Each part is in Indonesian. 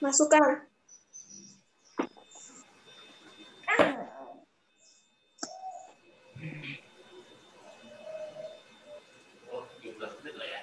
Masukkan. Oh, 17 menit lah ya.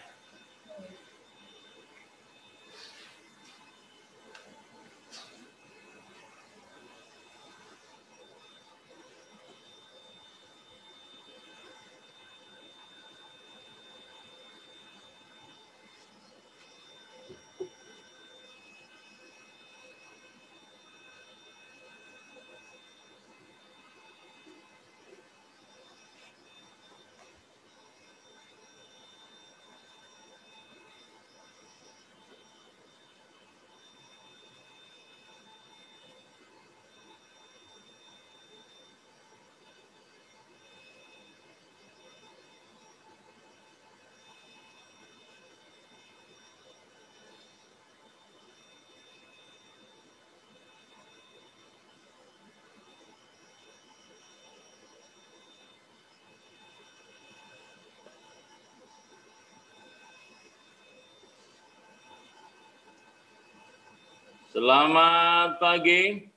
Selamat pagi.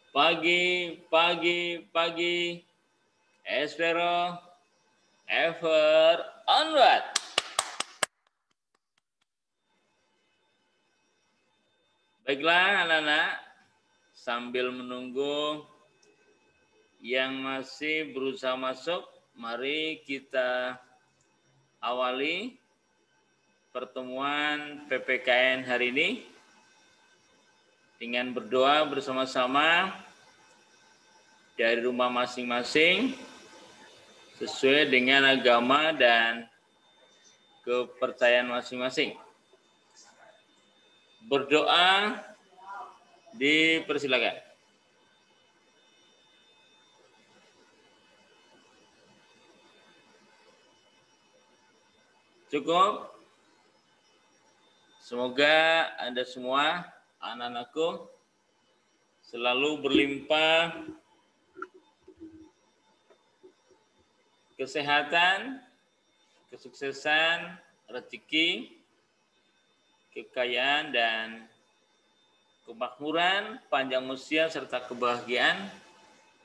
Pagi. Espero, ever, onward. Baiklah anak-anak, sambil menunggu yang masih berusaha masuk, mari kita awali pertemuan PPKN hari ini dengan berdoa bersama-sama dari rumah masing-masing sesuai dengan agama dan kepercayaan masing-masing. Berdoa dipersilakan. Cukup? Semoga Anda semua, anak-anakku, selalu berlimpah kesehatan, kesuksesan, rezeki, kekayaan, dan kemakmuran, panjang usia, serta kebahagiaan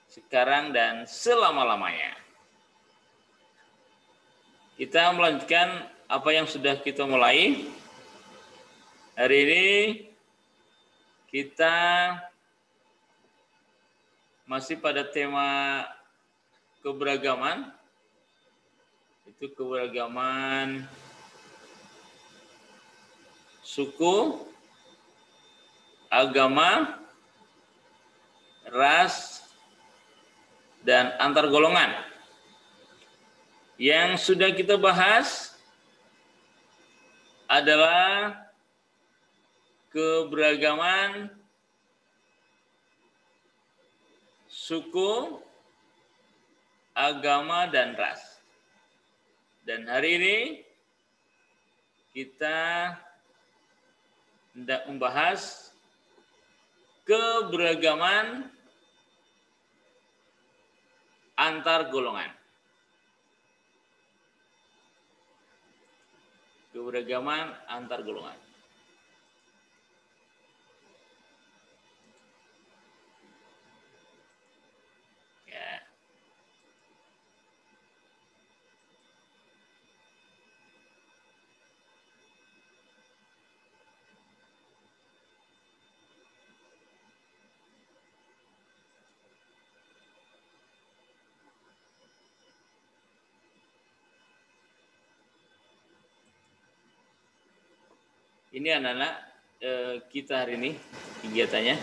sekarang dan selama-lamanya. Kita melanjutkan apa yang sudah kita mulai. Hari ini kita masih pada tema keberagaman. Itu keberagaman suku, agama, ras, dan antar golongan. Yang sudah kita bahas adalah keberagaman suku, agama, dan ras. Dan hari ini kita hendak membahas keberagaman antar golongan. Keberagaman antar golongan. Ya. Ini anak-anak kita hari ini kegiatannya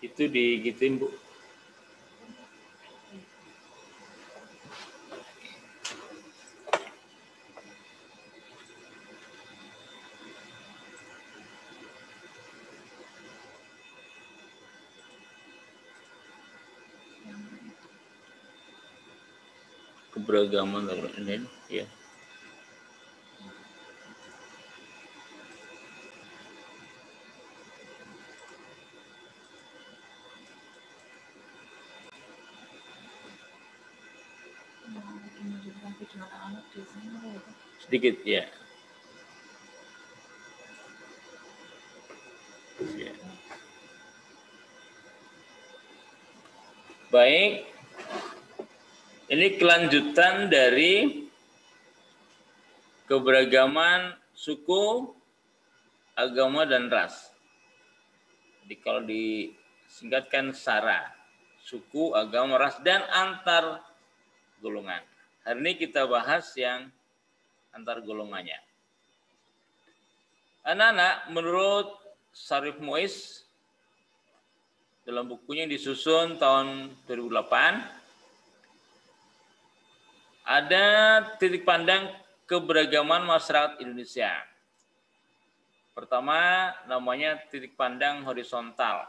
itu digituin, Bu. Keberagaman ini ya. Sedikit ya. Baik, ini kelanjutan dari keberagaman suku, agama, dan ras. Jadi kalau disingkatkan SARA, suku, agama, ras, dan antar golongan. Hari ini kita bahas yang antar golongannya. Anak-anak, menurut Syarif Muiz, dalam bukunya yang disusun tahun 2008, ada titik pandang keberagaman masyarakat Indonesia. Pertama, namanya titik pandang horizontal.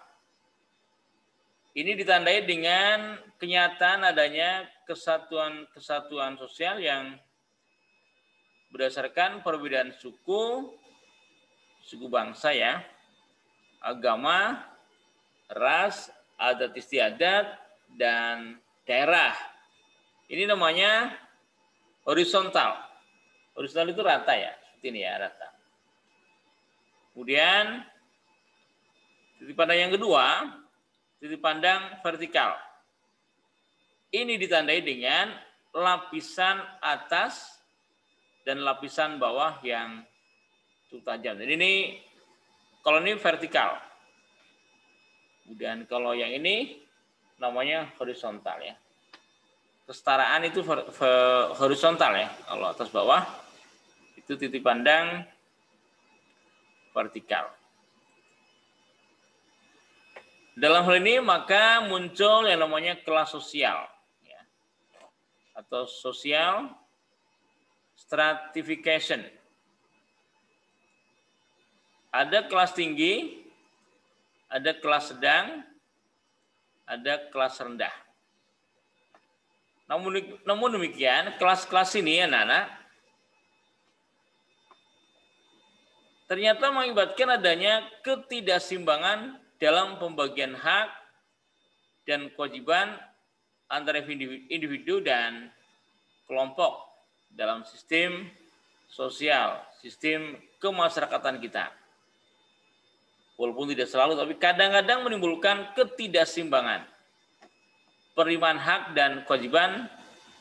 Ini ditandai dengan kenyataan adanya kesatuan sosial yang berdasarkan perbedaan suku bangsa ya, agama, ras, adat istiadat, dan daerah. Ini namanya horizontal. Horizontal itu rata ya, seperti ini ya, rata. Kemudian titik pandang yang kedua, titik pandang vertikal. Ini ditandai dengan lapisan atas dan lapisan bawah yang cukup tajam. Jadi ini, kalau ini vertikal. Kemudian kalau yang ini namanya horizontal ya. Kesetaraan itu horizontal ya. Kalau atas bawah itu titik pandang vertikal. Dalam hal ini maka muncul yang namanya kelas sosial ya, atau social stratification. Ada kelas tinggi, ada kelas sedang, ada kelas rendah. Namun demikian, kelas-kelas ini anak-anak ternyata mengakibatkan adanya ketidakseimbangan dalam pembagian hak dan kewajiban antara individu dan kelompok dalam sistem sosial, sistem kemasyarakatan kita. Walaupun tidak selalu, tapi kadang-kadang menimbulkan ketidakseimbangan penerimaan hak dan kewajiban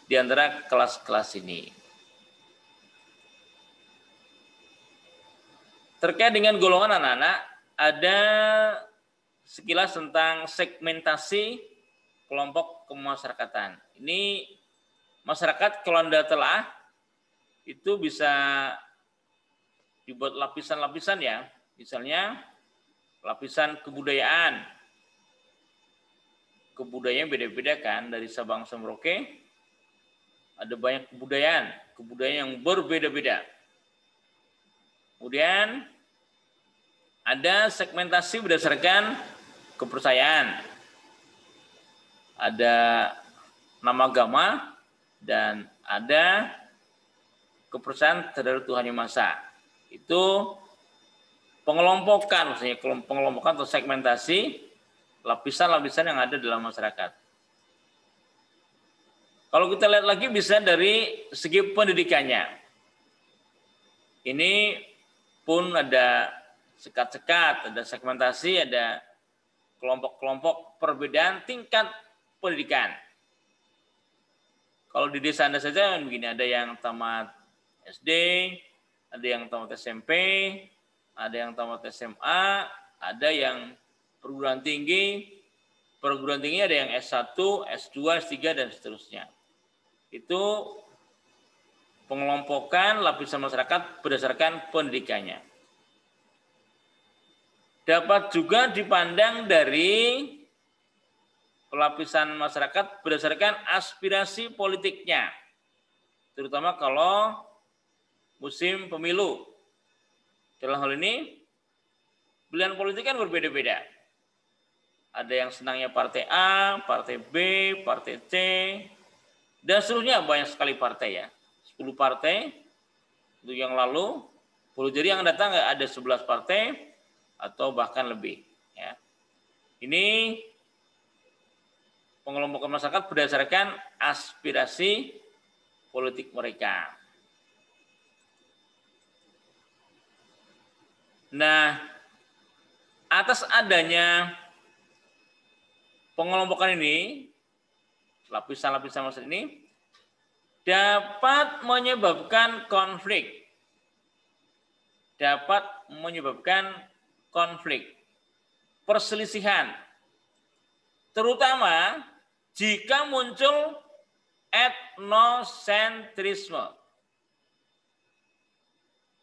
di antara kelas-kelas ini. Terkait dengan golongan anak-anak, ada sekilas tentang segmentasi kelompok kemasyarakatan. Ini masyarakat kalau Anda telah itu bisa dibuat lapisan-lapisan ya. Misalnya lapisan kebudayaan. Kebudayaan beda-beda kan, dari Sabang sampai Merauke. Ada banyak kebudayaan yang berbeda-beda. Kemudian ada segmentasi berdasarkan kepercayaan. Ada nama agama dan ada kepercayaan terhadap Tuhan Yang Maha Esa. Itu pengelompokan, maksudnya pengelompokan atau segmentasi lapisan-lapisan yang ada dalam masyarakat. Kalau kita lihat lagi bisa dari segi pendidikannya. Ini pun ada sekat-sekat, ada segmentasi, ada kelompok-kelompok perbedaan tingkat pendidikan. Kalau di desa Anda saja begini, ada yang tamat SD, ada yang tamat SMP, ada yang tamat SMA, ada yang perguruan tinggi ada yang S1, S2, S3, dan seterusnya. Itu pengelompokan lapisan masyarakat berdasarkan pendidikannya. Dapat juga dipandang dari lapisan masyarakat berdasarkan aspirasi politiknya. Terutama kalau musim pemilu. Dalam hal ini, pilihan politik kan berbeda-beda. Ada yang senangnya partai A, partai B, partai C, dan seterusnya, banyak sekali partai ya. 10 partai, untuk yang lalu, boleh jadi yang datang ada 11 partai, atau bahkan lebih. Ya. Ini pengelompokan masyarakat berdasarkan aspirasi politik mereka. Nah, atas adanya pengelompokan ini, lapisan-lapisan masyarakat ini dapat menyebabkan konflik. Dapat menyebabkan konflik, perselisihan. Terutama jika muncul etnosentrisme.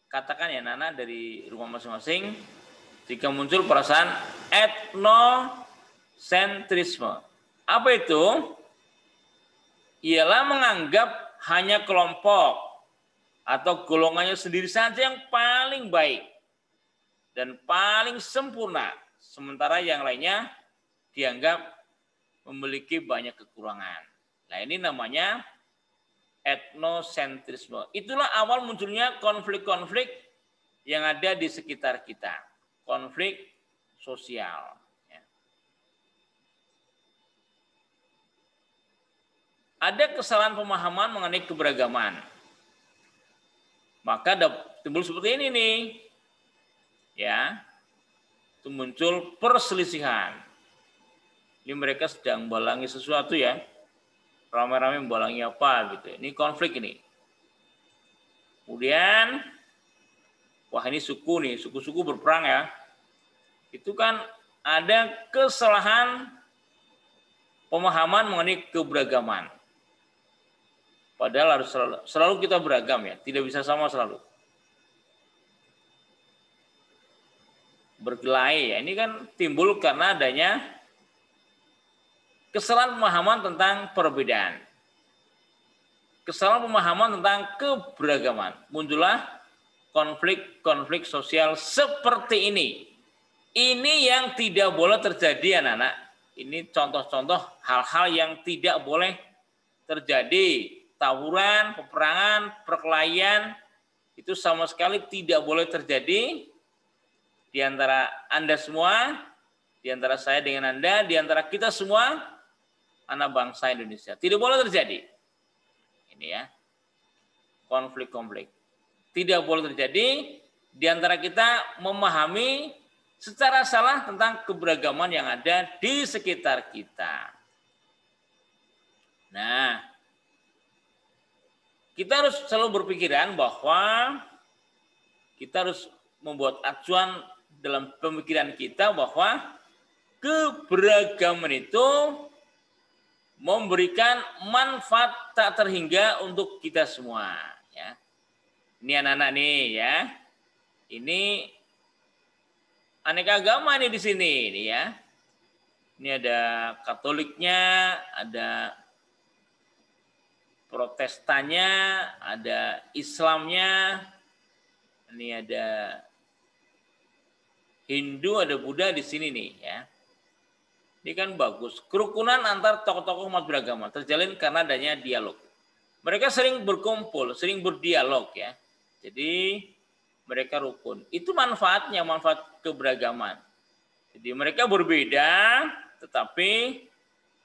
Katakan ya Nana dari rumah masing-masing, jika muncul perasaan etnosentrisme. Apa itu? Ialah menganggap hanya kelompok atau golongannya sendiri saja yang paling baik dan paling sempurna, sementara yang lainnya dianggap memiliki banyak kekurangan. Nah, ini namanya etnosentrisme. Itulah awal munculnya konflik-konflik yang ada di sekitar kita. Konflik sosial. Ada kesalahan pemahaman mengenai keberagaman. Maka timbul seperti ini nih. Ya. Itu muncul perselisihan. Ini mereka sedang membalangi sesuatu ya. Ramai-ramai membalangi apa gitu. Ini konflik ini. Kemudian wah ini suku nih, suku-suku berperang ya. Itu kan ada kesalahan pemahaman mengenai keberagaman. Padahal harus selalu kita beragam ya, tidak bisa sama selalu. Berkelahi ya, ini kan timbul karena adanya kesalahan pemahaman tentang perbedaan. Kesalahan pemahaman tentang keberagaman. Muncullah konflik-konflik sosial seperti ini. Ini yang tidak boleh terjadi anak-anak. Ini contoh-contoh hal-hal yang tidak boleh terjadi. Tawuran, peperangan, perkelahian itu sama sekali tidak boleh terjadi di antara Anda semua, di antara saya dengan Anda, di antara kita semua anak bangsa Indonesia. Tidak boleh terjadi. Ini ya. Konflik-konflik. Tidak boleh terjadi di antara kita memahami secara salah tentang keberagaman yang ada di sekitar kita. Nah, kita harus selalu berpikiran bahwa kita harus membuat acuan dalam pemikiran kita bahwa keberagaman itu memberikan manfaat tak terhingga untuk kita semua. Ya. Ini anak-anak nih ya, ini aneka agama nih di sini nih ya. Ini ada Katoliknya, ada Protestannya, ada Islamnya, ini ada Hindu, ada Buddha di sini nih ya. Ini kan bagus. Kerukunan antar tokoh-tokoh umat beragama terjalin karena adanya dialog. Mereka sering berkumpul, sering berdialog ya. Jadi mereka rukun. Itu manfaatnya, manfaat keberagaman. Jadi mereka berbeda, tetapi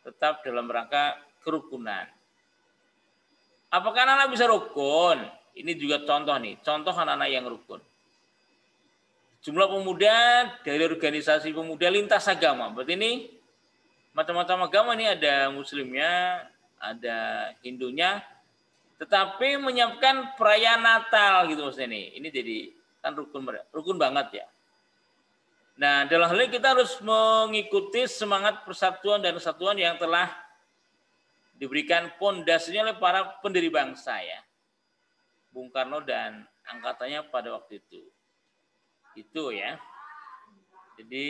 tetap dalam rangka kerukunan. Apakah anak-anak bisa rukun? Ini juga contoh nih, contoh anak-anak yang rukun. Jumlah pemuda dari organisasi pemuda lintas agama. Berarti ini macam-macam agama nih, ada Muslimnya, ada Hindunya, tetapi menyiapkan perayaan Natal gitu maksudnya nih. Ini jadi kan rukun banget ya. Nah, dalam hal ini kita harus mengikuti semangat persatuan dan kesatuan yang telah diberikan pondasinya oleh para pendiri bangsa ya. Bung Karno dan angkatannya pada waktu itu. Itu ya. Jadi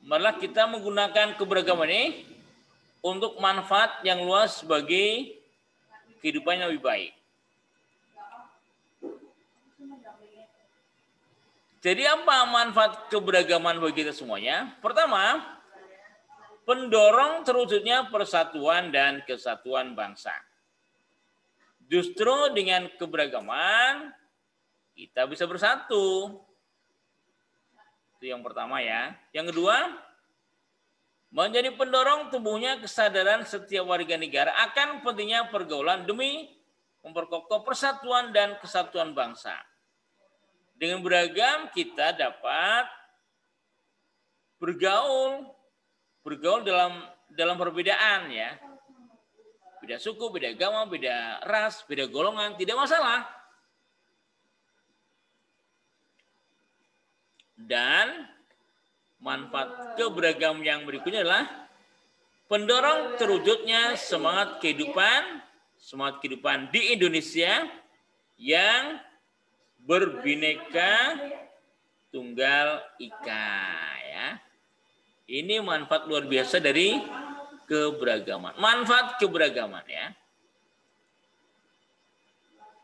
malah kita menggunakan keberagaman ini untuk manfaat yang luas bagi kehidupan yang lebih baik. Jadi apa manfaat keberagaman bagi kita semuanya? Pertama, pendorong terwujudnya persatuan dan kesatuan bangsa. Justru dengan keberagaman kita bisa bersatu. Itu yang pertama ya. Yang kedua, menjadi pendorong tumbuhnya kesadaran setiap warga negara akan pentingnya pergaulan demi memperkokoh persatuan dan kesatuan bangsa. Dengan beragam kita dapat bergaul dalam perbedaan ya. beda suku, beda agama, beda ras, beda golongan, tidak masalah. Dan manfaat keberagaman yang berikutnya adalah pendorong terwujudnya semangat kehidupan di Indonesia yang berbineka tunggal ika, ya. Ini manfaat luar biasa dari keberagaman. Manfaat keberagaman, ya.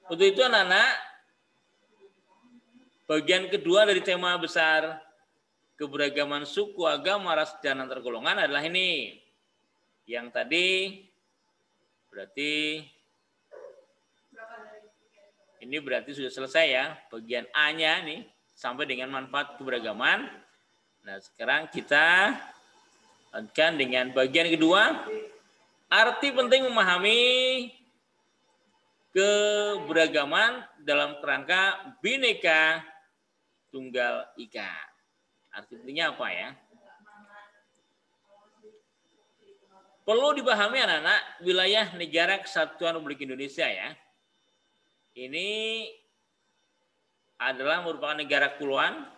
Untuk itu anak-anak, bagian kedua dari tema besar keberagaman suku, agama, ras, dan antar golongan adalah ini. Yang tadi berarti ini berarti sudah selesai ya. Bagian A-nya nih sampai dengan manfaat keberagaman. Nah, sekarang kita lanjutkan dengan bagian kedua. Arti penting memahami keberagaman dalam kerangka Bhinneka Tunggal Ika. Arti pentingnya apa ya? Perlu dipahami anak-anak, wilayah negara kesatuan Republik Indonesia ya. Ini adalah merupakan negara kepulauan,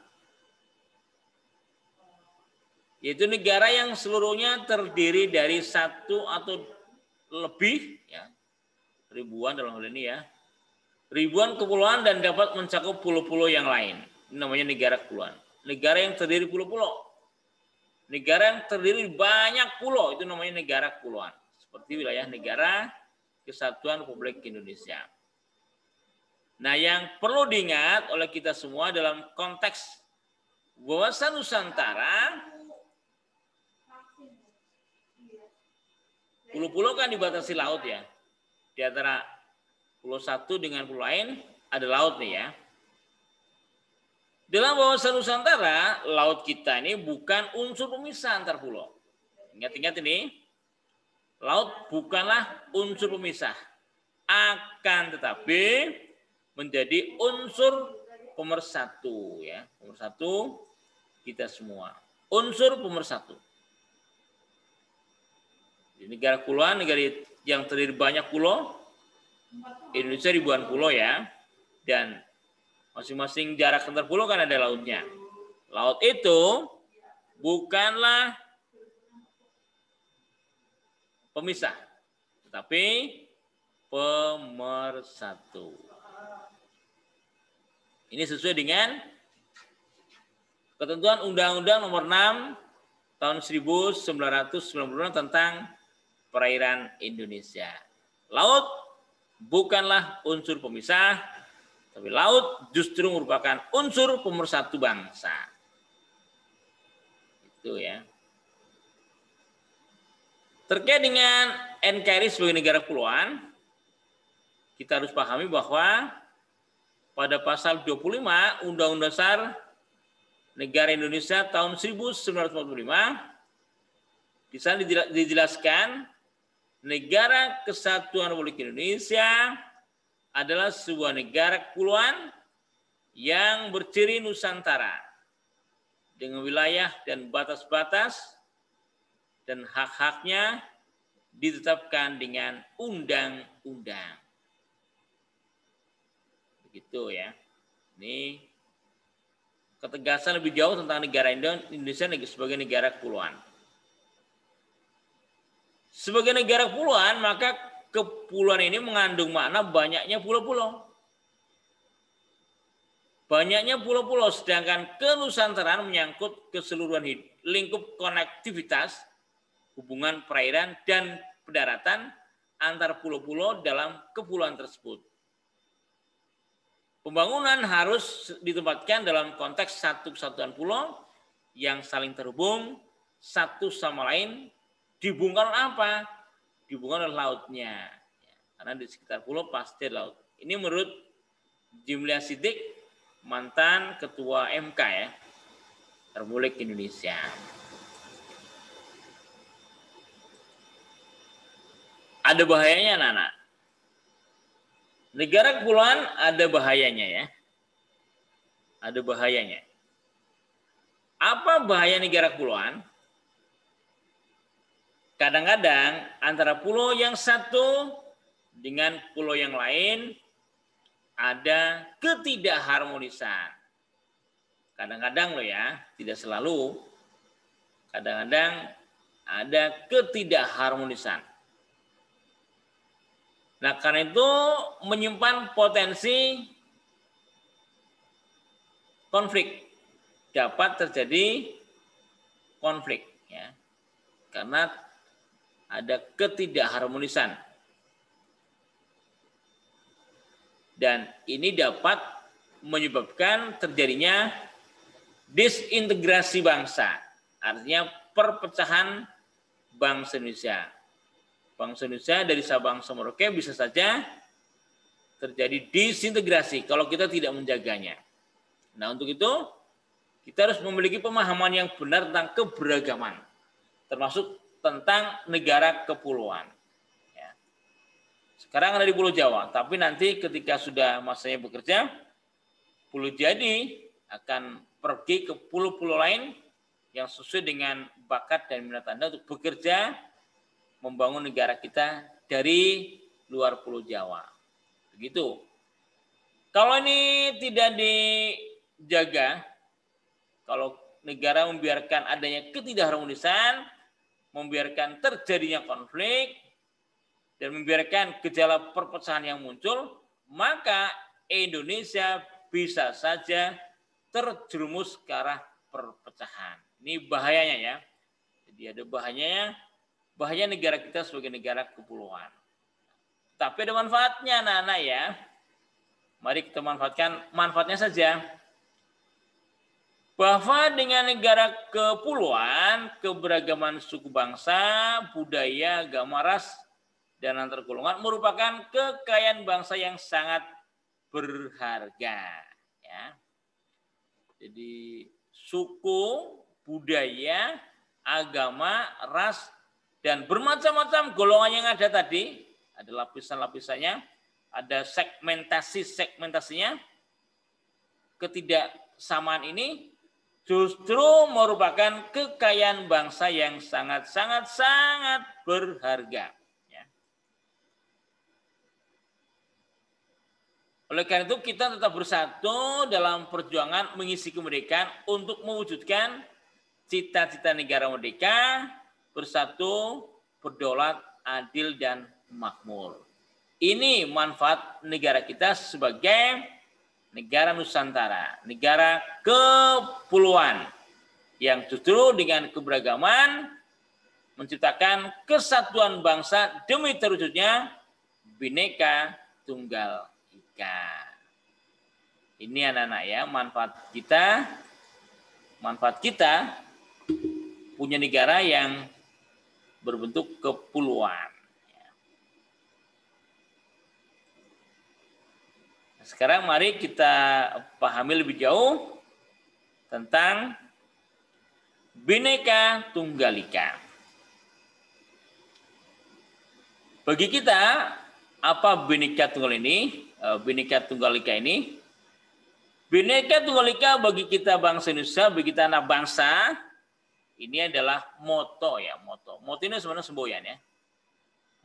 yaitu negara yang seluruhnya terdiri dari satu atau lebih, ya, ribuan dalam hal ini ya, ribuan kepulauan dan dapat mencakup pulau-pulau yang lain. Ini namanya negara kepulauan. Negara yang terdiri pulau-pulau. Negara yang terdiri banyak pulau itu namanya negara kepulauan. Seperti wilayah negara kesatuan Republik Indonesia. Nah, yang perlu diingat oleh kita semua dalam konteks wawasan Nusantara, pulau-pulau kan dibatasi laut ya. Di antara pulau satu dengan pulau lain ada laut nih ya. Dalam wawasan Nusantara, laut kita ini bukan unsur pemisah antar pulau. Ingat-ingat ini, laut bukanlah unsur pemisah. Akan tetapi menjadi unsur pemersatu ya, pemersatu kita semua. Unsur pemersatu. Di negara kepulauan, negara yang terdiri banyak pulau, Indonesia ribuan pulau ya, dan masing-masing jarak antar pulau kan ada lautnya. Laut itu bukanlah pemisah, tetapi pemersatu. Ini sesuai dengan ketentuan Undang-Undang Nomor 6 Tahun 1996 tentang Perairan Indonesia. Laut bukanlah unsur pemisah, tapi laut justru merupakan unsur pemersatu bangsa. Itu ya. Terkait dengan NKRI sebagai negara kepulauan, kita harus pahami bahwa pada pasal 25 Undang-Undang Dasar Negara Indonesia tahun 1945, di sana dijelaskan negara kesatuan Republik Indonesia adalah sebuah negara kepulauan yang berciri Nusantara dengan wilayah dan batas-batas dan hak-haknya ditetapkan dengan undang-undang. Begitu ya. Ini ketegasan lebih jauh tentang negara Indonesia sebagai negara kepulauan. Sebagai negara kepulauan, maka kepulauan ini mengandung makna banyaknya pulau-pulau. Banyaknya pulau-pulau, sedangkan kenusantaraan menyangkut keseluruhan lingkup konektivitas, hubungan perairan dan pendaratan antar pulau-pulau dalam kepulauan tersebut. Pembangunan harus ditempatkan dalam konteks satu kesatuan pulau yang saling terhubung satu sama lain, dihubungkan apa? Dihubungkan oleh lautnya. Karena di sekitar pulau pasti laut. Ini menurut Jimlia Siddiq, mantan ketua MK ya, Republik Indonesia. Ada bahayanya anak-anak. Negara kepulauan ada bahayanya ya. Ada bahayanya. Apa bahaya negara kepulauan? kadang-kadang antara pulau yang satu dengan pulau yang lain ada ketidakharmonisan. Kadang-kadang loh ya, tidak selalu. Kadang-kadang ada ketidakharmonisan. Nah, karena itu menyimpan potensi konflik. Dapat terjadi konflik ya. Karena ada ketidakharmonisan. Dan ini dapat menyebabkan terjadinya disintegrasi bangsa. Artinya perpecahan bangsa Indonesia. Bangsa Indonesia dari Sabang sampai Merauke bisa saja terjadi disintegrasi kalau kita tidak menjaganya. Nah, untuk itu kita harus memiliki pemahaman yang benar tentang keberagaman, termasuk tentang negara kepulauan. Ya. Sekarang ada di Pulau Jawa, tapi nanti ketika sudah masanya bekerja, Pulau Jadi akan pergi ke pulau-pulau lain yang sesuai dengan bakat dan minat Anda untuk bekerja membangun negara kita dari luar Pulau Jawa. Begitu. Kalau ini tidak dijaga, kalau negara membiarkan adanya ketidakharmonisan, membiarkan terjadinya konflik, dan membiarkan gejala perpecahan yang muncul, maka Indonesia bisa saja terjerumus ke arah perpecahan. Ini bahayanya ya. Jadi ada bahayanya, bahaya negara kita sebagai negara kepulauan. Tapi ada manfaatnya anak-anak ya. Mari kita manfaatkan manfaatnya saja. Bahwa dengan negara kepulauan, keberagaman suku bangsa, budaya, agama, ras, dan antar golongan merupakan kekayaan bangsa yang sangat berharga. Ya. Jadi suku, budaya, agama, ras, dan bermacam-macam golongan yang ada tadi, ada lapisan-lapisannya, ada segmentasinya, ketidaksamaan ini justru merupakan kekayaan bangsa yang sangat berharga. Ya. Oleh karena itu kita tetap bersatu dalam perjuangan mengisi kemerdekaan untuk mewujudkan cita-cita negara merdeka, bersatu, berdaulat, adil, dan makmur. Ini manfaat negara kita sebagai negara Nusantara, negara kepulauan yang justru dengan keberagaman menciptakan kesatuan bangsa demi terwujudnya Bhinneka Tunggal Ika. Ini anak-anak ya, manfaat kita punya negara yang berbentuk kepulauan. Sekarang mari kita pahami lebih jauh tentang Bhinneka Tunggal Ika. Bagi kita, apa Bhinneka Tunggal ini? Bhinneka Tunggal Ika ini? Bhinneka Tunggal Ika bagi kita bangsa Indonesia, bagi kita anak bangsa, ini adalah moto ya, moto. Moto ini sebenarnya semboyan ya.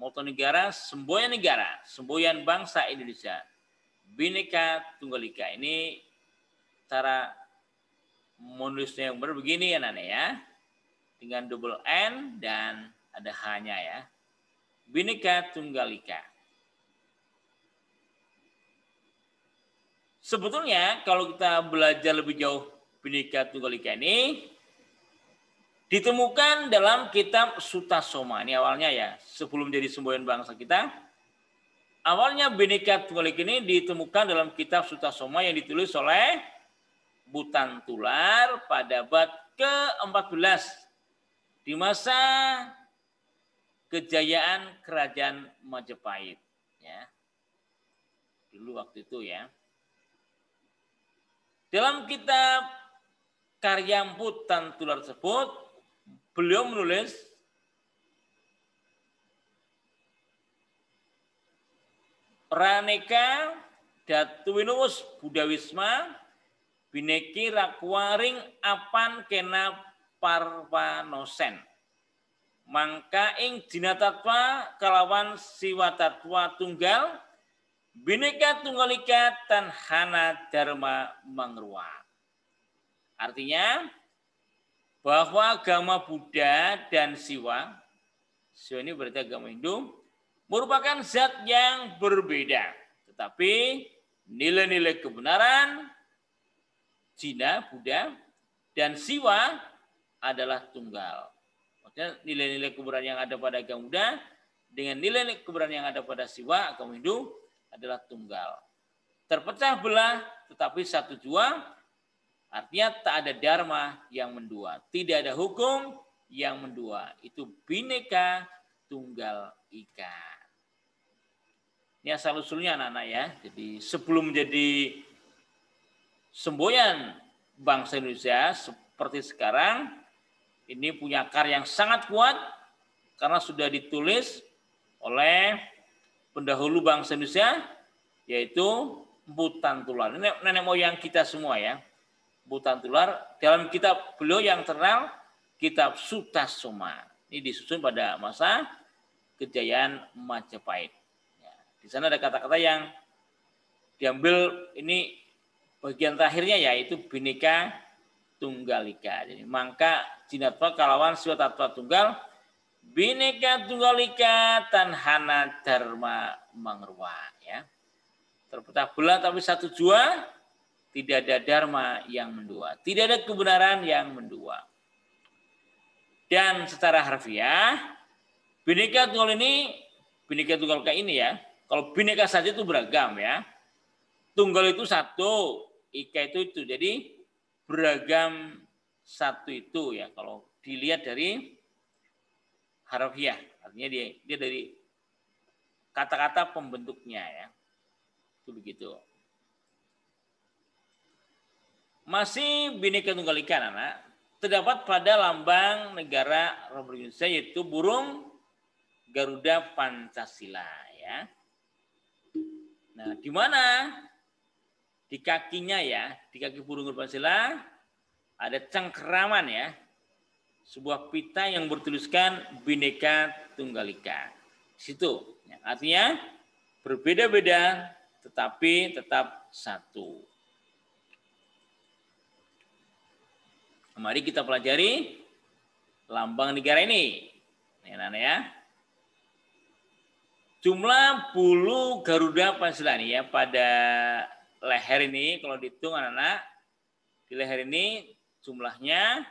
Moto negara, semboyan bangsa Indonesia. Bhinneka Tunggal Ika ini cara menulisnya yang benar begini ya Nana ya. Dengan double N dan ada H-nya ya. Bhinneka Tunggal Ika. Sebetulnya kalau kita belajar lebih jauh Bhinneka Tunggal Ika ini ditemukan dalam kitab Sutasoma. Ini awalnya ya, sebelum jadi semboyan bangsa kita. Awalnya Bhinneka Tunggal Ika ini ditemukan dalam kitab Sutasoma yang ditulis oleh Butan Tular pada abad ke-14 di masa kejayaan Kerajaan Majapahit. Ya. Dulu waktu itu ya. Dalam kitab karya Butan Tular tersebut, beliau menulis Raneka Datuwinus Budawisma Bhinneki Rakwaring Apan Kena Parwanosen. mangka ing dina tatwa kalawan siwa tatwa tunggal bineka tunggal ika tanhana dharma mangruwa. Artinya bahwa agama Buddha dan Siwa ini berarti agama Hindu, merupakan zat yang berbeda. Tetapi nilai-nilai kebenaran Cina, Buddha, dan Siwa adalah tunggal. Maksudnya nilai-nilai kebenaran yang ada pada agama Buddha dengan nilai-nilai kebenaran yang ada pada Siwa, agama Hindu, adalah tunggal. Terpecah belah tetapi satu jua, artinya tak ada dharma yang mendua. Tidak ada hukum yang mendua. Itu bineka tunggal ika. Ini asal-usulnya anak-anak ya. Jadi sebelum menjadi semboyan bangsa Indonesia seperti sekarang, ini punya akar yang sangat kuat karena sudah ditulis oleh pendahulu bangsa Indonesia, yaitu Mpu Tantular. Ini nenek moyang kita semua ya. Mpu Tantular dalam kitab beliau yang terkenal, kitab Sutasoma. Ini disusun pada masa kejayaan Majapahit. Ya, di sana ada kata-kata yang diambil ini bagian terakhirnya yaitu bineka tunggal ika. Jadi mangka jinatwa kalawan siwa tatwa tunggal bineka tunggal ika tanhana dharma mangruwa ya. Terpecah belah tapi satu jua, tidak ada dharma yang mendua, tidak ada kebenaran yang mendua. Dan secara harfiah bineka tunggal ini, bineka tunggal ika ini ya. Kalau bineka saja itu beragam ya. Tunggal itu satu, ika itu. Jadi beragam satu itu ya. Kalau dilihat dari harfiah, artinya dia dari kata-kata pembentuknya ya. Itu begitu. Masih bineka tunggal ika anak, terdapat pada lambang negara Republik Indonesia yaitu burung Garuda Pancasila ya. Nah, di mana di kakinya ya, di kaki burung Garuda Pancasila ada cengkeraman ya. Sebuah pita yang bertuliskan bineka tunggal ika. Di situ ya, artinya berbeda-beda tetapi tetap satu. Mari kita pelajari lambang negara ini. Ini anak-anak ya. Jumlah bulu Garuda Pancasila ini ya pada leher ini kalau dihitung anak-anak di leher ini jumlahnya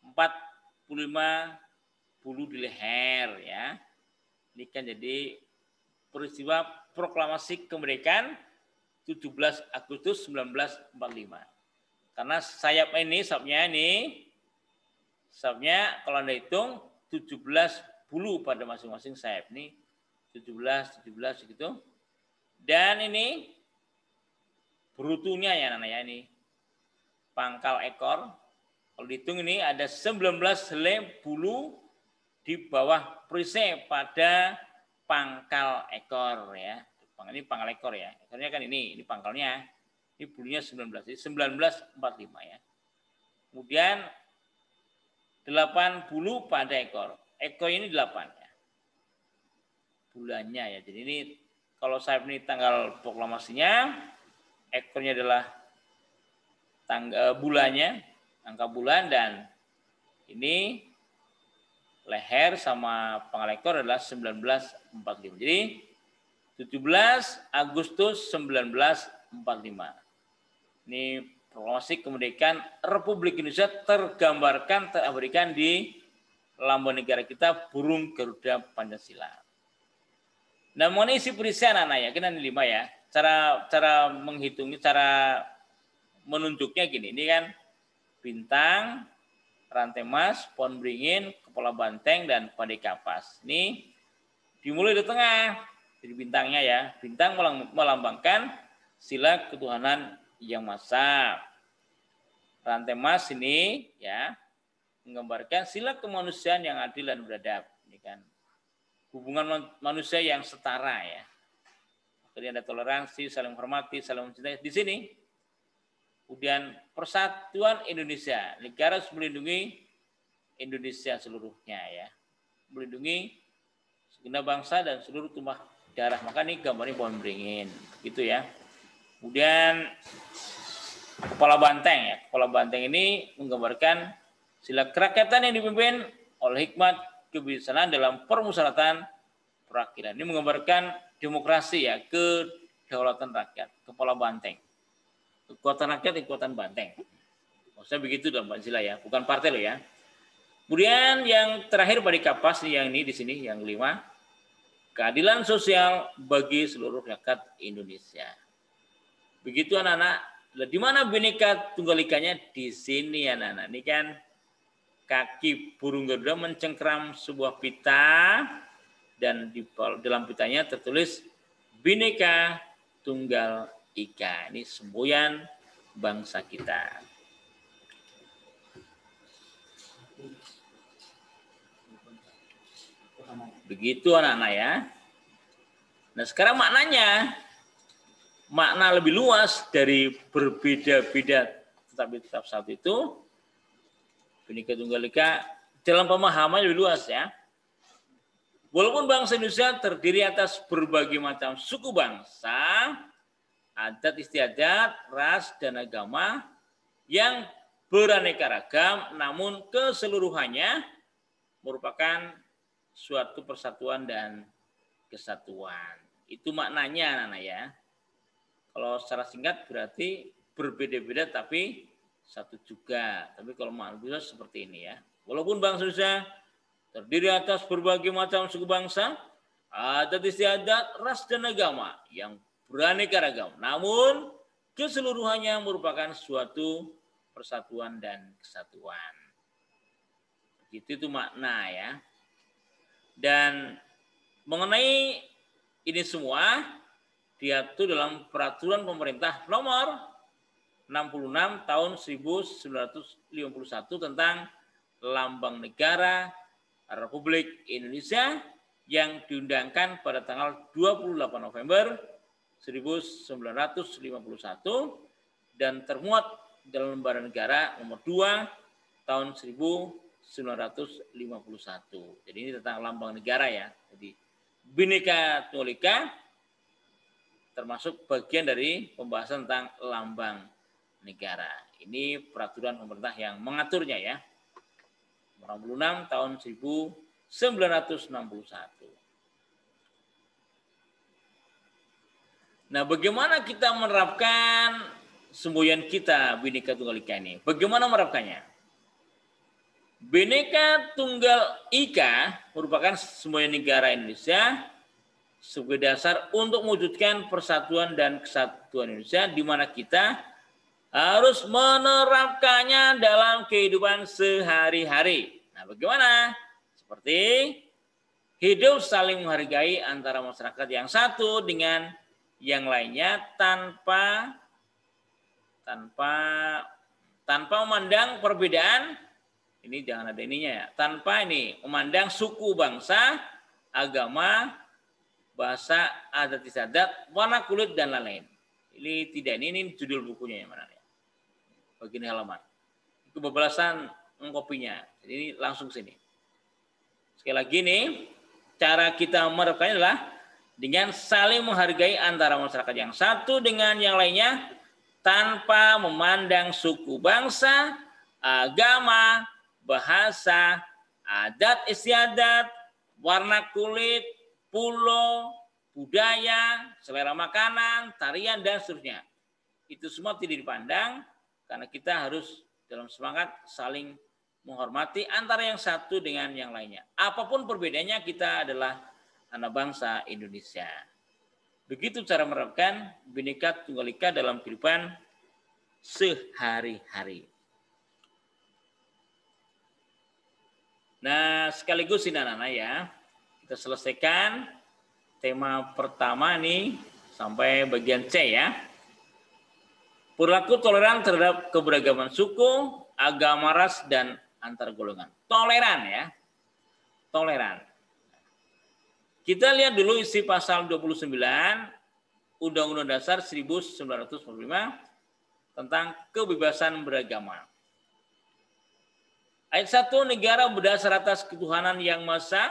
45 bulu di leher ya. Ini kan jadi peristiwa proklamasi kemerdekaan 17 Agustus 1945. Karena sayapnya kalau Anda hitung 17 bulu pada masing-masing sayap ini 17 gitu. Dan ini brutunya ya namanya ini pangkal ekor. Kalau dihitung ini ada 19 helai bulu di bawah perisai pada pangkal ekor ya. Ini pangkal ekor ya. Ekornya kan ini pangkalnya. Ini bulunya 19. Jadi 1945 ya. Kemudian 8 bulu pada ekor. Ekor ini 8 ya. Bulannya ya. Jadi ini kalau sayap ini tanggal proklamasinya, ekornya adalah tanggal bulannya, angka bulan, dan ini leher sama pangkal ekor adalah 1945. Jadi 17 Agustus 1945. Ini proklamasi kemerdekaan Republik Indonesia terabadikan di lambang negara kita burung Garuda Pancasila. Nah, mengenai isi perisai anak-anak ya, kan 5 ya. Cara menghitungnya, cara menunjuknya gini. Ini kan bintang, rantai emas, pohon beringin, kepala banteng, dan badai kapas. Ini dimulai di tengah. Jadi bintangnya ya. Bintang melambangkan sila ketuhanan yang Maha. Rantai emas ini ya menggambarkan sila kemanusiaan yang adil dan beradab. Ini kan hubungan manusia yang setara ya. Jadi ada toleransi, saling menghormati, saling mencintai di sini. Kemudian persatuan Indonesia, negara harus melindungi Indonesia seluruhnya ya. melindungi segenap bangsa dan seluruh tumpah darah. Maka ini gambarnya pohon beringin, gitu ya. Kemudian kepala banteng ya. Kepala banteng ini menggambarkan sila kerakyatan yang dipimpin oleh hikmat kebijaksanaan dalam permusyawaratan perwakilan. Ini menggambarkan demokrasi ya, kedaulatan rakyat. Kepala banteng. Kekuatan rakyat, kekuatan banteng. Maksudnya begitu dalam Pancasila ya, bukan partai loh ya. Kemudian yang terakhir pada kapas yang ini di sini yang 5, keadilan sosial bagi seluruh rakyat Indonesia. Begitu anak-anak. Di mana Bhinneka Tunggal Ikanya? Di sini anak-anak. Ini kan kaki burung Garuda mencengkeram sebuah pita dan di dalam pitanya tertulis Bhinneka Tunggal Ika. Ini semboyan bangsa kita. Begitu anak-anak ya. Nah sekarang maknanya, makna lebih luas dari berbeda-beda tetapi tetap satu itu, Bhinneka Tunggal Ika dalam pemahaman lebih luas ya. Walaupun bangsa Indonesia terdiri atas berbagai macam suku bangsa, adat istiadat, ras dan agama yang beraneka ragam, namun keseluruhannya merupakan suatu persatuan dan kesatuan. Itu maknanya anak-anak ya. Kalau secara singkat berarti berbeda-beda tapi satu juga. Tapi kalau makna seperti ini ya. Walaupun bangsa Indonesia terdiri atas berbagai macam suku bangsa, adat istiadat, ras dan agama yang beraneka ragam, namun keseluruhannya merupakan suatu persatuan dan kesatuan. Itu makna ya. Dan mengenai ini semua diatur dalam peraturan pemerintah nomor 66 tahun 1951 tentang lambang negara Republik Indonesia yang diundangkan pada tanggal 28 November 1951 dan termuat dalam Lembaran Negara nomor 2 tahun 1951. Jadi ini tentang lambang negara ya. Jadi Bhinneka Tunggal Ika termasuk bagian dari pembahasan tentang lambang negara. Ini peraturan pemerintah yang mengaturnya ya. 66 tahun 1961. Nah, bagaimana kita menerapkan semboyan kita Bhinneka Tunggal Ika ini? Bagaimana menerapkannya? Bhinneka Tunggal Ika merupakan semboyan negara Indonesia sebagai dasar untuk mewujudkan persatuan dan kesatuan Indonesia, di mana kita harus menerapkannya dalam kehidupan sehari-hari. Nah, bagaimana? Seperti hidup saling menghargai antara masyarakat yang satu dengan yang lainnya tanpa memandang perbedaan. Ini jangan ada ininya ya. Tanpa ini memandang suku bangsa, agama, bahasa, adat istiadat, warna kulit dan lain-lain. Ini tidak ini judul bukunya yang mana ya. Bagian halaman. Kebablasan mengkopinya. Jadi ini langsung sini. Sekali lagi nih, cara kita menerapkannya adalah dengan saling menghargai antara masyarakat yang satu dengan yang lainnya tanpa memandang suku bangsa, agama, bahasa, adat istiadat, warna kulit, pulau, budaya, selera makanan, tarian dan seterusnya. Itu semua tidak dipandang karena kita harus dalam semangat saling menghormati antara yang satu dengan yang lainnya. Apapun perbedaannya, kita adalah anak bangsa Indonesia. Begitu cara menerapkan Bhinneka Tunggal Ika dalam kehidupan sehari-hari. Nah, sekaligus ini anak-anak ya, kita selesaikan tema pertama nih sampai bagian C ya. Perilaku toleran terhadap keberagaman suku, agama, ras, dan antar golongan. Toleran ya. Toleran. Kita lihat dulu isi pasal 29 Undang-Undang Dasar 1945 tentang kebebasan beragama. Ayat 1, negara berdasar atas ketuhanan yang Maha Esa.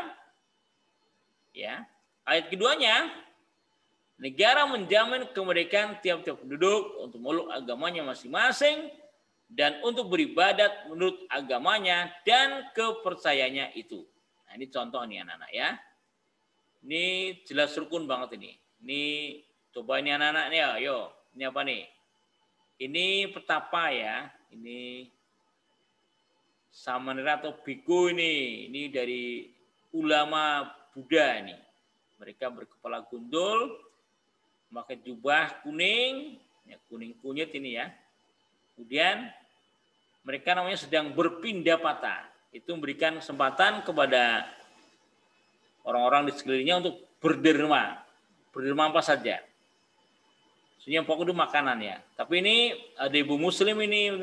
Ya. Ayat keduanya, negara menjamin kemerdekaan tiap-tiap penduduk untuk memeluk agamanya masing-masing dan untuk beribadat menurut agamanya dan kepercayaannya itu. Nah, ini contoh nih anak-anak ya. Ini jelas rukun banget ini. Ini coba ini anak-anak nih, ayo. Ini apa nih? Ini petapa ya. Ini samanera atau biku ini. Ini dari ulama Buddha ini. Mereka berkepala gundul, pakai jubah kuning, ya, kuning kunyit ini ya. Kemudian mereka namanya sedang berpindah patah. Itu memberikan kesempatan kepada orang-orang di sekelilingnya untuk berderma. Berderma apa saja. Sebenarnya pokok itu makanan ya. Tapi ini ada ibu muslim ini,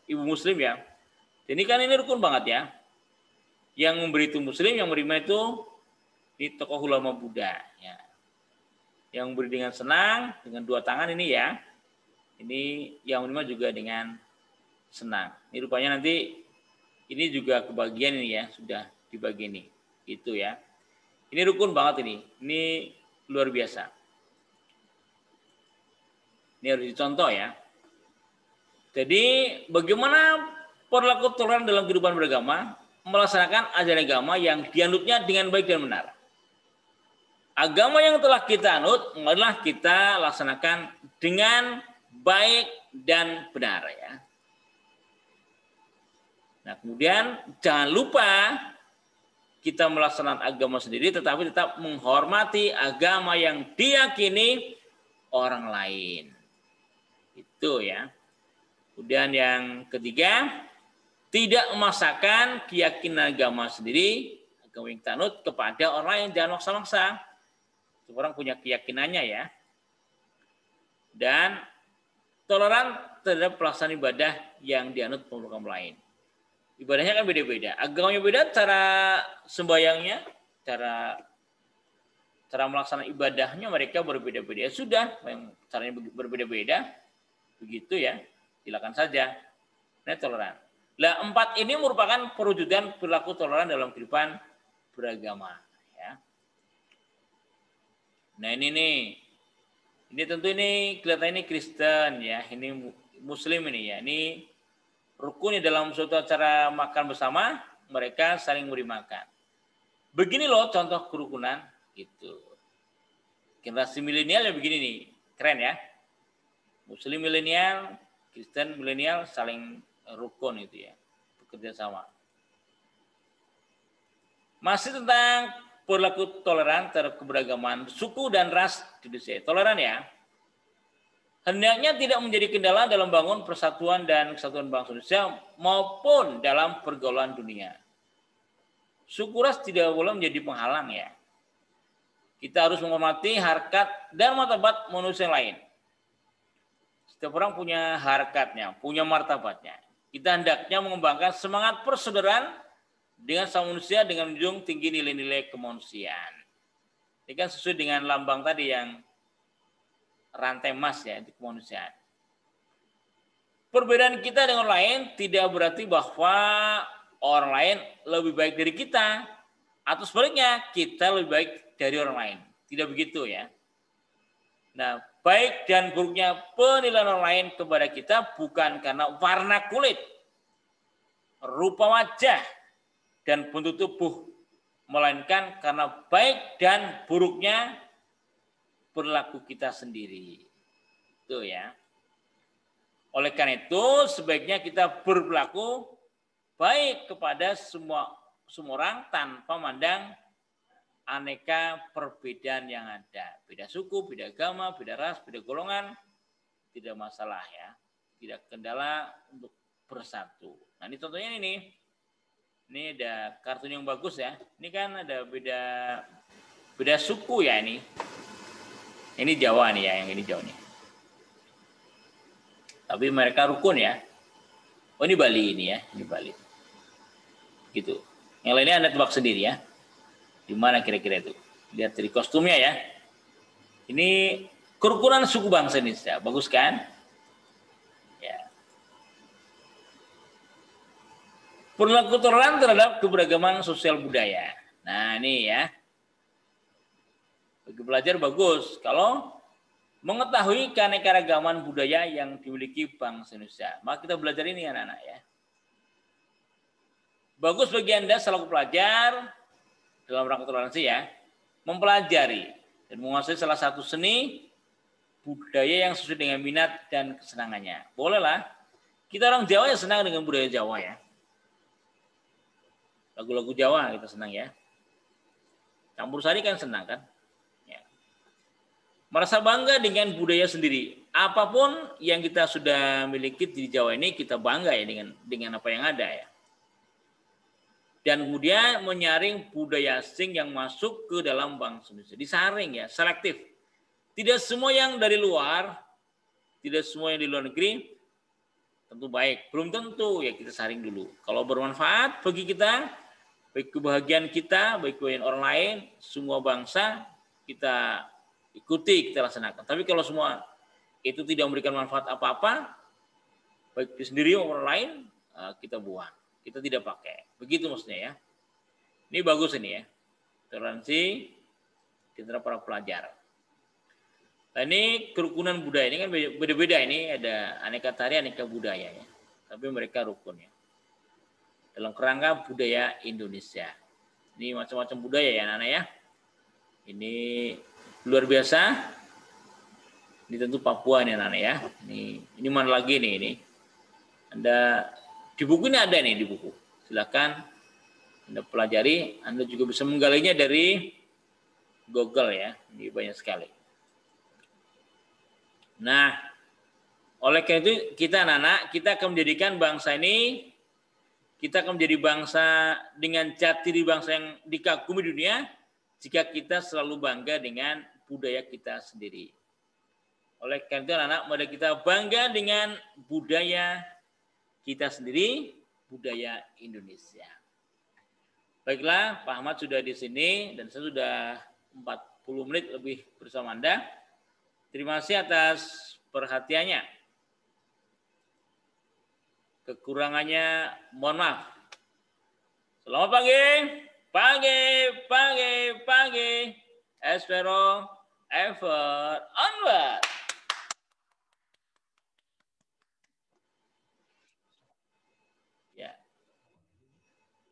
ibu muslim ya. Jadi kan ini rukun banget ya. Yang memberi itu muslim, yang menerima itu ini tokoh ulama Buddha ya. Yang memberi dengan senang, dengan dua tangan ini ya. Ini yang menerima juga dengan senang. Ini rupanya nanti ini juga kebagian ini ya, sudah dibagi ini. Itu ya. Ini rukun banget ini. Ini luar biasa. Ini harus dicontoh ya. Jadi bagaimana perilaku toleran dalam kehidupan beragama, melaksanakan ajaran agama yang dianutnya dengan baik dan benar. Agama yang telah kita anut adalah kita laksanakan dengan baik dan benar ya. Nah, kemudian jangan lupa kita melaksanakan agama sendiri tetapi tetap menghormati agama yang diyakini orang lain. Itu ya. Kemudian yang ketiga, tidak memaksakan keyakinan agama sendiri, agama yang kita anut kepada orang lain, jangan maksa-maksa. Orang punya keyakinannya ya. Dan toleran terhadap pelaksanaan ibadah yang dianut pemeluk agama lain. Ibadahnya kan beda-beda. Agamanya beda, cara sembayangnya, cara melaksanakan ibadahnya mereka berbeda-beda. Ya sudah, yang caranya berbeda-beda, begitu ya, silakan saja. Nah, toleran. Nah, 4 ini merupakan perwujudan perilaku toleran dalam kehidupan beragama. Ya. Nah ini nih, ini tentu ini kelihatan ini Kristen ya, ini Muslim ini ya, ini rukun dalam suatu acara makan bersama, mereka saling memberi makan. Begini loh contoh kerukunan gitu. Generasi milenial ya begini nih, keren ya. Muslim milenial, Kristen milenial saling rukun itu ya, bekerja sama. Masih tentang perilaku toleran terhadap keberagaman suku dan ras di Indonesia. Toleran ya. Hendaknya tidak menjadi kendala dalam bangun persatuan dan kesatuan bangsa Indonesia maupun dalam pergaulan dunia. Suku ras tidak boleh menjadi penghalang ya. Kita harus menghormati harkat dan martabat manusia lain. Setiap orang punya harkatnya, punya martabatnya. Kita hendaknya mengembangkan semangat persaudaraan dengan sama manusia dengan menjunjung tinggi nilai-nilai kemanusiaan. Ini kan sesuai dengan lambang tadi yang rantai emas ya, di kemanusiaan. Perbedaan kita dengan orang lain tidak berarti bahwa orang lain lebih baik dari kita atau sebaliknya kita lebih baik dari orang lain. Tidak begitu ya. Nah, baik dan buruknya penilaian orang lain kepada kita bukan karena warna kulit, rupa wajah, dan bentuk tubuh, melainkan karena baik dan buruknya perilaku kita sendiri. Itu ya. Oleh karena itu, sebaiknya kita berperilaku baik kepada semua orang tanpa memandang aneka perbedaan yang ada. Beda suku, beda agama, beda ras, beda golongan, tidak masalah ya. Tidak kendala untuk bersatu. Nah, ini contohnya ini. Ini ada kartun yang bagus ya. Ini kan ada beda suku ya ini. Ini Jawa nih ya, yang ini Jawa nih. Tapi mereka rukun ya. Oh ini Bali ini ya, ini Bali. Gitu. Yang lainnya Anda tebak sendiri ya. Di mana kira-kira itu? Lihat dari kostumnya ya. Ini kerukunan suku bangsa Indonesia. Bagus kan? Ya. Perilaku toleran terhadap keberagaman sosial budaya. Nah, ini ya. Bagi pelajar bagus kalau mengetahui keanekaragaman budaya yang dimiliki bangsa Indonesia. Maka kita belajar ini anak-anak ya. Bagus bagi Anda selaku pelajar dalam rangka toleransi ya, mempelajari dan menguasai salah satu seni budaya yang sesuai dengan minat dan kesenangannya. Bolehlah. Kita orang Jawa ya senang dengan budaya Jawa ya. Lagu-lagu Jawa kita senang ya. Campur sari kan senang kan? Ya. Merasa bangga dengan budaya sendiri. Apapun yang kita sudah miliki di Jawa ini kita bangga ya dengan apa yang ada ya. Dan kemudian menyaring budaya asing yang masuk ke dalam bangsa Indonesia. Disaring ya, selektif. Tidak semua yang dari luar, tidak semua yang di luar negeri tentu baik. Belum tentu ya kita saring dulu. Kalau bermanfaat bagi kita, baik kebahagiaan kita, baik kebahagiaan orang lain, semua bangsa kita ikuti, kita laksanakan. Tapi kalau semua itu tidak memberikan manfaat apa-apa, baik diri sendiri maupun orang lain, kita buang. Kita tidak pakai. Begitu maksudnya ya. Ini bagus ini ya. Toleransi di antara para pelajar. Nah, ini kerukunan budaya ini kan beda-beda, ini ada aneka tari, aneka budaya ya. Tapi mereka rukun ya. Dalam kerangka budaya Indonesia. Ini macam-macam budaya ya anak-anak ya. Ini luar biasa. Ini tentu Papua nih anak-anak ya. Ini mana lagi nih ini. Anda di buku ini ada nih di buku. Silakan Anda pelajari. Anda juga bisa menggalinya dari Google ya. Ini banyak sekali. Nah, oleh karena itu kita anak-anak, kita akan menjadikan bangsa ini, kita akan menjadi bangsa dengan jati diri bangsa yang dikagumi dunia jika kita selalu bangga dengan budaya kita sendiri. Oleh karena itu anak-anak, mari kita bangga dengan budaya kita sendiri, budaya Indonesia. Baiklah, Pak Ahmad sudah di sini dan saya sudah 40 menit lebih bersama Anda. Terima kasih atas perhatiannya. Kekurangannya mohon maaf. Selamat pagi. Espero, effort, onward.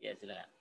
Ya, silakan.